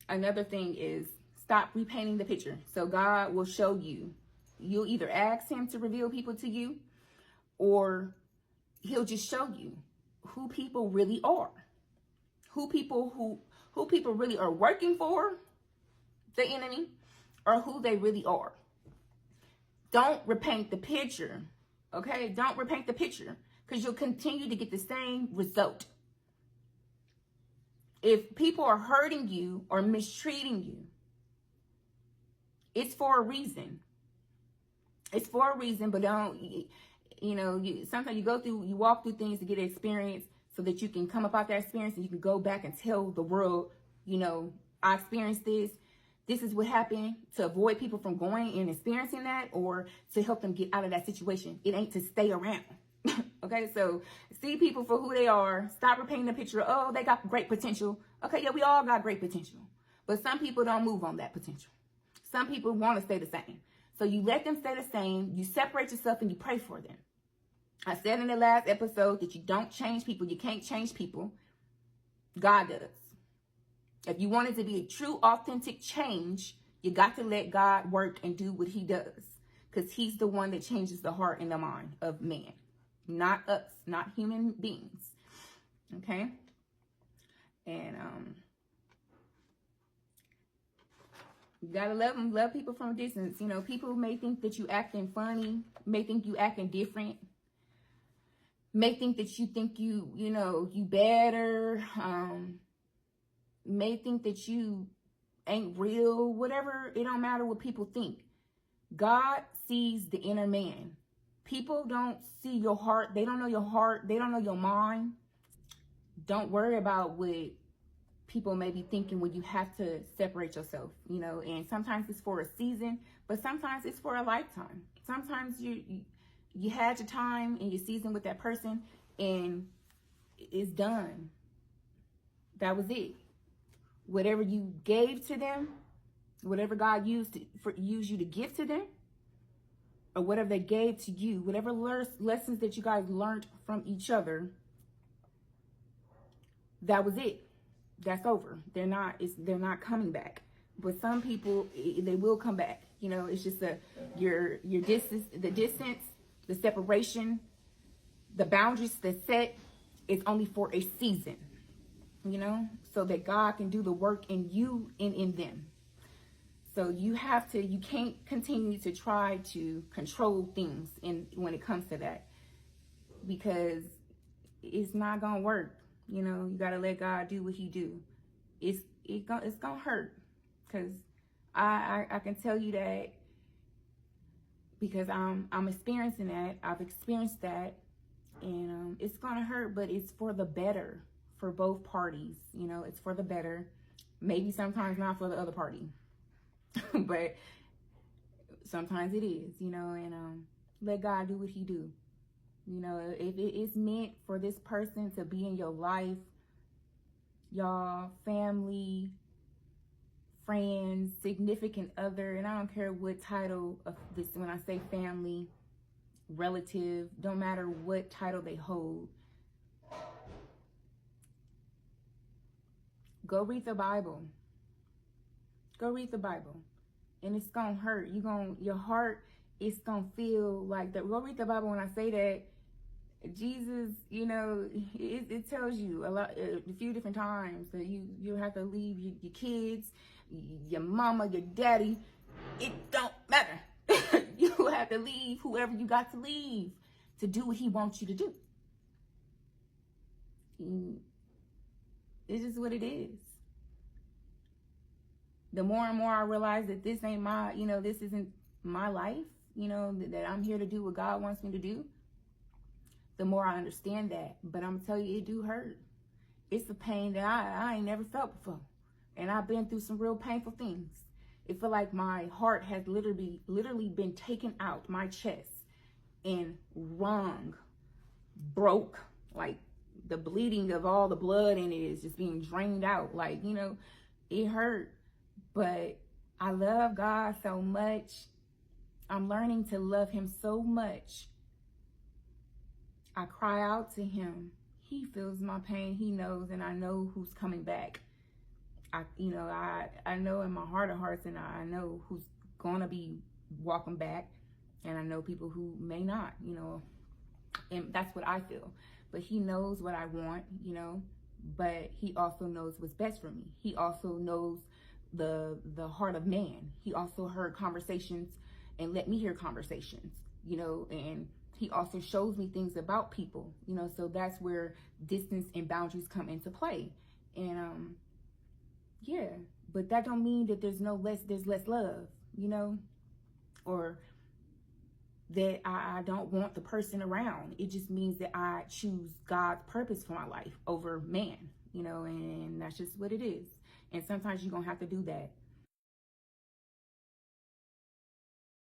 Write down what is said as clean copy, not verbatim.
Another thing is stop repainting the picture. So God will show you. You'll either ask him to reveal people to you, or he'll just show you who people really are. Who people really are working for the enemy, or who they really are. Don't repaint the picture. Okay? Don't repaint the picture, because you'll continue to get the same result. If people are hurting you or mistreating you, it's for a reason. It's for a reason, but don't, sometimes you walk through things to get experience so that you can come about that experience and you can go back and tell the world, I experienced this. This is what happened, to avoid people from going and experiencing that, or to help them get out of that situation. It ain't to stay around. Okay, so see people for who they are. Stop repainting the picture. Oh, they got great potential. Okay, yeah, we all got great potential. But some people don't move on that potential. Some people want to stay the same. So you let them stay the same. You separate yourself and you pray for them. I said in the last episode that you don't change people. You can't change people. God does. If you want it to be a true, authentic change, you got to let God work and do what he does. Because he's the one that changes the heart and the mind of man. Not us, not human beings. Okay? And you gotta love them, love people from a distance. People may think that you acting funny, may think you acting different, may think that you think you better, may think that you ain't real, whatever. It don't matter what people think. God sees the inner man. People don't see your heart. They don't know your heart. They don't know your mind. Don't worry about what people may be thinking when you have to separate yourself, and sometimes it's for a season, but sometimes it's for a lifetime. Sometimes you had your time and your season with that person and it's done. That was it. Whatever you gave to them, whatever God used you to give to them, or whatever they gave to you, whatever lessons that you guys learned from each other, that was it. That's over. They're not coming back. But some people, they will come back. It's just your distance, the separation, the boundaries that's set is only for a season. So that God can do the work in you and in them. So you can't continue to try to control things when it comes to that, because it's not gonna work. You gotta let God do what he do. It's gonna hurt, because I can tell you that, because I'm experiencing that. I've experienced that, and it's gonna hurt, but it's for the better for both parties. It's for the better. Maybe sometimes not for the other party. But sometimes it is, and let God do what he do. If it is meant for this person to be in your life, y'all, family, friends, significant other, and I don't care what title of this, when I say family, relative, don't matter what title they hold, go read the Bible. Go read the Bible. And it's gonna hurt. Your heart is gonna feel like that. Go read the Bible. When I say that, Jesus, it tells you a few different times that you have to leave your kids, your mama, your daddy. It don't matter. You have to leave whoever you got to leave to do what he wants you to do. It's just what it is. The more and more I realize that this ain't this isn't my life, that I'm here to do what God wants me to do, the more I understand that. But I'm gonna tell you, it do hurt. It's a pain that I ain't never felt before. And I've been through some real painful things. It feel like my heart has literally been taken out my chest and wrung, broke, like the bleeding of all the blood in it is just being drained out. Like, it hurt. But I love God so much. I'm learning to love him so much. I cry out to him. He feels my pain. He knows, and I know who's coming back. I know in my heart of hearts, and I know who's gonna be walking back, and I know people who may not, and that's what I feel. But he knows what I want, but he also knows what's best for me. He also knows the heart of man. He also heard conversations and let me hear conversations, and he also shows me things about people, so that's where distance and boundaries come into play. And yeah, but that don't mean that there's less love, or that I don't want the person around. It just means that I choose God's purpose for my life over man, and that's just what it is. And sometimes you're gonna have to do that.